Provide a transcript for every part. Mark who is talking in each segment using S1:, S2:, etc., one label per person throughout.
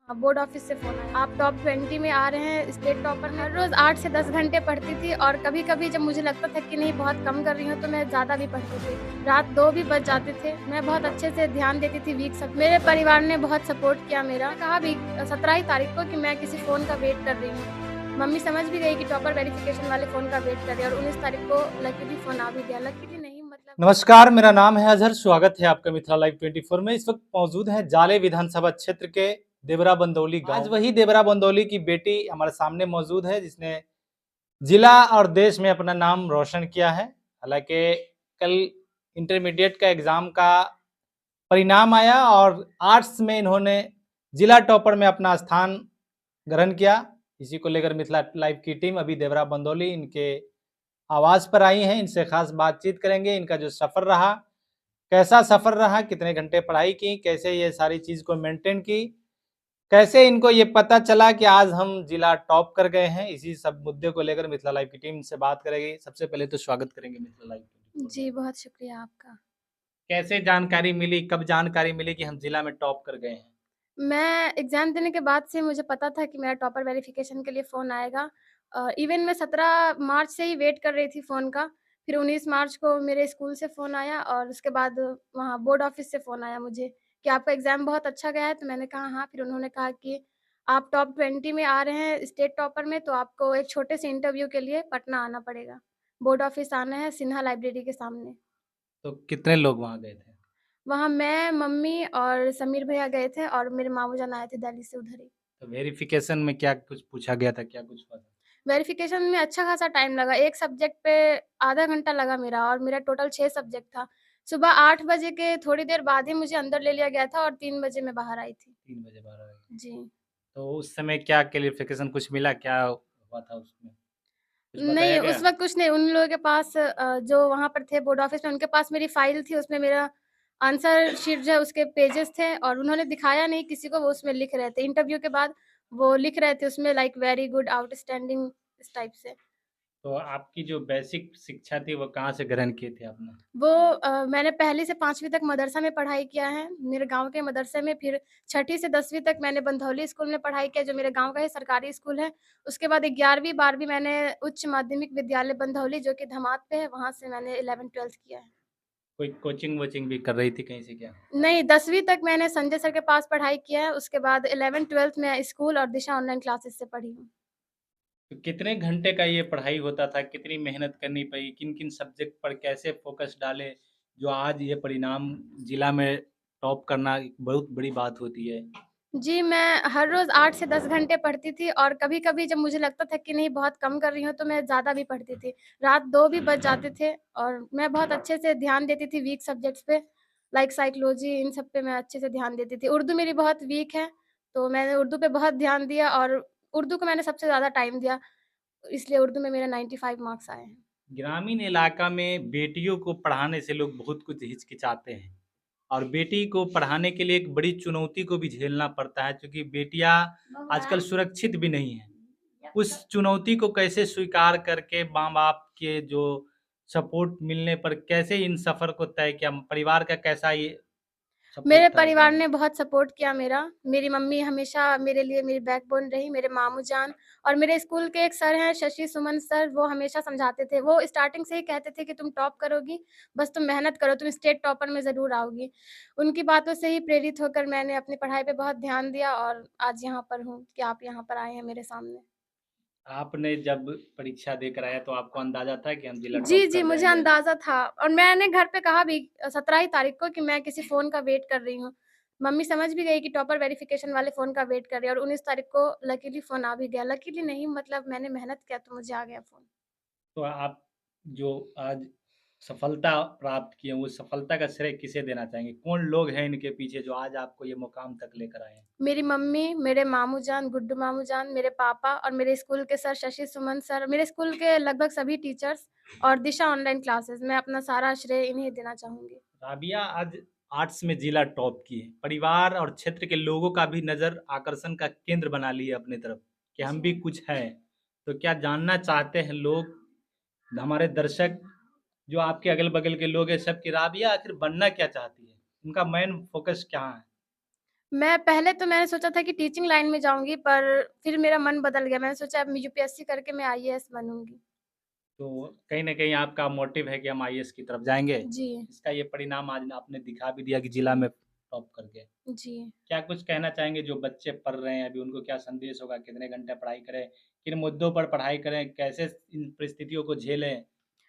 S1: Board office से phone आया, आप टॉप 20 में आ रहे हैं, स्टेट टॉपर में। हर रोज़ 8 से 10 घंटे पढ़ती थी और कभी-कभी जब मुझे लगता था कि नहीं बहुत कम कर रही हूँ, तो मैं ज़्यादा भी पढ़ती थी। रात 2 भी बज जाते थे। मैं बहुत अच्छे से ध्यान देती थी वीक सब। मेरे परिवार ने बहुत सपोर्ट किया मेरा। कहा भी 17 ही तारीख को कि मैं किसी फ़ोन का वेट कर रही हूँ। मम्मी समझ भी गई कि टॉपर वेरिफिकेशन वाले फ़ोन का वेट कर रही है और 19 तारीख को लकीली फ़ोन आ भी गया। लकीली नहीं मतलब
S2: नमस्कार, मेरा नाम है अजहर। स्वागत है आपका मिथिला लाइव 24 में। इस वक्त मौजूद हैं जाले विधानसभा क्षेत्र के देवरा बंदौली गांव। आज वही देवरा बंदौली की बेटी हमारे सामने मौजूद है जिसने जिला और देश में अपना नाम रोशन किया है। हालांकि कल इंटरमीडिएट का एग्जाम का परिणाम आया और आर्ट्स में इन्होंने जिला टॉपर में अपना स्थान ग्रहण किया। इसी को लेकर मिथिला लाइव की टीम अभी देवरा बंदौली इनके आवास पर आई हैं। इनसे खास बातचीत करेंगे। इनका जो सफर रहा, कैसा सफर रहा, कितने घंटे पढ़ाई की, कैसे ये सारी चीज को मेंटेन की, कैसे इनको ये पता चला कि आज हम जिला टॉप कर गए हैं, इसी सब मुद्दे को लेकर मिथिला लाइव की टीम से बात करेगी। सबसे पहले तो स्वागत करेंगे मिथिला लाइव 24 में।
S1: जी, बहुत शुक्रिया आपका।
S2: कैसे जानकारी मिली, कब जानकारी मिली कि हम जिला में टॉप कर गए हैं?
S1: मैं एग्ज़ाम देने के बाद से मुझे पता था कि मेरा टॉपर वेरिफ़िकेशन के लिए फ़ोन आएगा। इवन मैं 17 मार्च से ही वेट कर रही थी फ़ोन का। फिर 19 मार्च को मेरे स्कूल से फ़ोन आया और उसके बाद वहाँ बोर्ड ऑफ़िस से फ़ोन आया मुझे कि आपका एग्ज़ाम बहुत अच्छा गया है। तो मैंने कहा हाँ, फिर उन्होंने कहा कि आप टॉप 20 में आ रहे हैं स्टेट टॉपर में, तो आपको एक छोटे से इंटरव्यू के लिए पटना आना पड़ेगा। बोर्ड ऑफ़िस आना है सिन्हा लाइब्रेरी के सामने।
S2: तो कितने लोग वहां गए थे?
S1: वहाँ मैं, मम्मी और समीर भैया गए थे और मेरे मामू जान आए थे दिल्ली से उधर ही।
S2: तो वेरिफिकेशन में क्या कुछ पूछा गया था, क्या कुछ हुआ था?
S1: वेरिफ़िकेशन में अच्छा खासा टाइम लगा, एक सब्जेक्ट पे आधा घंटा लगा मेरा और मेरा टोटल 6 सब्जेक्ट था। सुबह 8 बजे के थोड़ी देर बाद ही मुझे अंदर ले लिया गया था और 3 बजे मैं बाहर आई थी।
S2: 3 बजे 12 बजे?
S1: जी।
S2: तो उस समय क्या क्लेरिफिकेशन कुछ मिला, क्या हुआ था उसमें, कुछ
S1: नहीं,
S2: बताया
S1: उस
S2: गया?
S1: वक़्त कुछ नहीं, उन लोगों के पास जो वहाँ पर थे बोर्ड ऑफ़िस में उनके पास मेरी फ़ाइल थी, उसमें मेरा आंसर शीट जो है उसके पेजेज़ थे और उन्होंने दिखाया नहीं किसी को, वो उसमें लिख रहे थे। इंटरव्यू के बाद वो लिख रहे थे उसमें लाइक वेरी गुड, आउटस्टैंडिंग इस टाइप से।
S2: तो आपकी जो बेसिक शिक्षा थी वो कहाँ से ग्रहण की थी आपने?
S1: वो मैंने पहली से 5वीं तक मदरसा में पढ़ाई किया है, मेरे गाँव के मदरसे में, फिर छठी से 10वीं तक मैंने बंधौली स्कूल में पढ़ाई किया, जो मेरे गाँव का ही सरकारी स्कूल है। उसके बाद 11वीं 12वीं मैंने उच्च माध्यमिक विद्यालय बंधौली, जो कि धमात पे है, वहाँ से मैंने 11th-12th किया है।
S2: कोई कोचिंग-वोचिंग भी कर रही थी कहीं से क्या?
S1: नहीं, 10वीं तक मैंने संजय सर के पास पढ़ाई किया है, उसके बाद 11th-12th मैं स्कूल और दिशा ऑनलाइन क्लासेस से पढ़ी हूँ।
S2: तो कितने घंटे का ये पढ़ाई होता था? कितनी मेहनत करनी पड़ी? किन-किन सब्जेक्ट पर कैसे फ़ोकस डाले, जो आज ये परिणाम जिला में टॉप करना एक बहुत बड़ी बात होती है?
S1: जी, मैं हर रोज़ 8 से 10 घंटे पढ़ती थी और कभी-कभी जब मुझे लगता था कि नहीं बहुत कम कर रही हूँ, तो मैं ज़्यादा भी पढ़ती थी। रात 2 भी बज जाते थे और मैं बहुत अच्छे से ध्यान देती थी वीक सब्जेक्ट्स पे, लाइक साइकोलॉजी इन सब पे मैं अच्छे से ध्यान देती थी। उर्दू मेरी बहुत वीक है, तो मैंने उर्दू पे बहुत ध्यान दिया और उर्दू को मैंने सबसे ज़्यादा टाइम दिया, इसलिए उर्दू में मेरा 95 मार्क्स आए हैं।
S2: ग्रामीण इलाका में बेटियों को पढ़ाने से लोग बहुत कुछ हिचकिचाते हैं और बेटी को पढ़ाने के लिए एक बड़ी चुनौती को भी झेलना पड़ता है, क्योंकि बेटियां आजकल सुरक्षित भी नहीं हैं। उस चुनौती को कैसे स्वीकार करके माँ बाप के जो सपोर्ट मिलने पर कैसे इन सफर को तय किया, परिवार का कैसा ये सपोर्ट
S1: मेरे
S2: था इस
S1: परिवार
S2: दौरान?
S1: ने बहुत सपोर्ट किया मेरा। मेरी मम्मी हमेशा मेरे लिए मेरी बैकबोन रही, मेरे मामू जान और मेरे स्कूल के एक सर हैं शशि सुमन सर, वो हमेशा समझाते थे। वो स्टार्टिंग से ही कहते थे कि तुम टॉप करोगी, बस तुम मेहनत करो, तुम स्टेट टॉपर में ज़रूर आओगी। उनकी बातों से ही प्रेरित होकर मैंने अपनी पढ़ाई पे बहुत ध्यान दिया और आज यहाँ पर हूँ कि आप यहाँ पर आए हैं मेरे सामने।
S2: आपने जब परीक्षा देकर आया तो आपको अंदाजा था कि हम जिला
S1: जी,
S2: टॉप
S1: जी,
S2: कर
S1: मुझे
S2: जाएंगे?
S1: अंदाज़ा था और मैंने घर पे कहा भी 17 ही तारीख को कि मैं किसी फ़ोन का वेट कर रही हूँ। मम्मी समझ भी गई कि टॉपर वेरिफ़िकेशन वाले फ़ोन का वेट कर रही है और 19 तारीख को लकीली फ़ोन आ भी गया। लकीली नहीं मतलब मैंने मेहनत किया तो मुझे आ गया फ़ोन।
S2: तो आप जो आज सफलता प्राप्त किए हैं, उस सफलता का श्रेय किसे देना चाहेंगे? कौन लोग हैं इनके पीछे जो आज आपको ये मुकाम तक लेकर आए हैं?
S1: मेरी मम्मी, मेरे मामू जान, गुड्डू मामू जान, मेरे पापा और मेरे स्कूल के सर शशि सुमन सर, मेरे स्कूल के लगभग सभी टीचर्स और दिशा ऑनलाइन क्लासेस, मैं अपना सारा श्रेय इन्हें देना चाहूँगी।
S2: राबिया आज आर्ट्स में जिला टॉप की है। परिवार और क्षेत्र के लोगों का भी नज़र आकर्षण का केंद्र बना ली है अपनी तरफ कि हम भी
S1: जी।
S2: कुछ हैं। तो क्या जानना चाहते हैं लोग, हमारे दर्शक, जो आपके अगल-बगल के लोग हैं सब, कि राबिया आखिर बनना क्या चाहती है? उनका मेन फ़ोकस क्या है?
S1: मैं पहले तो मैंने सोचा था कि टीचिंग लाइन में जाऊँगी, पर फिर मेरा मन बदल गया। मैंने सोचा अब मैं यूपीएससी करके मैं आईएएस बनूँगी।
S2: तो कहीं न कहीं आपका मोटिव है कि हम आईएएस की तरफ जाएँगे।
S1: जी,
S2: इसका ये परिणाम आज आपने दिखा भी दिया कि जिला में टॉप करके।
S1: जी।
S2: क्या कुछ कहना चाहेंगे जो बच्चे पढ़ रहे हैं अभी उनको क्या संदेश होगा? कितने घंटे पढ़ाई करें? किन मुद्दों पर पढ़ाई करें? कैसे इन परिस्थितियों को झेलें?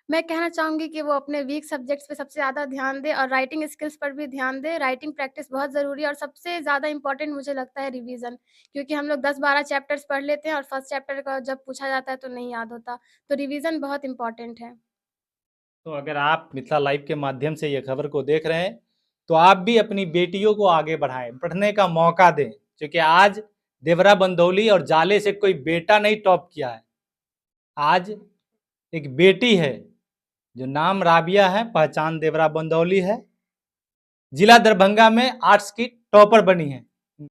S1: मैं कहना चाहूँगी कि वो अपने वीक सब्जेक्ट्स पे सबसे ज़्यादा ध्यान दें और राइटिंग स्किल्स पर भी ध्यान दें। राइटिंग प्रैक्टिस बहुत ज़रूरी है और सबसे ज़्यादा इम्पोर्टेंट मुझे लगता है रिवीज़न, क्योंकि हम लोग 10-12 चैप्टर्स पढ़ लेते हैं और फर्स्ट चैप्टर का जब पूछा जाता है तो नहीं याद होता। तो रिवीज़न बहुत इम्पोर्टेंट है।
S2: तो अगर आप मिथिला लाइव के माध्यम से ये खबर को देख रहे हैं, तो आप भी अपनी बेटियों को आगे बढ़ाएँ, पढ़ने का मौका दें। क्योंकि आज देवरा बंदौली और जाले से कोई बेटा नहीं टॉप किया है। आज एक बेटी है, जो नाम राबिया है, पहचान देवरा बंदौली है। जिला दरभंगा में आर्ट्स की टॉपर बनी है।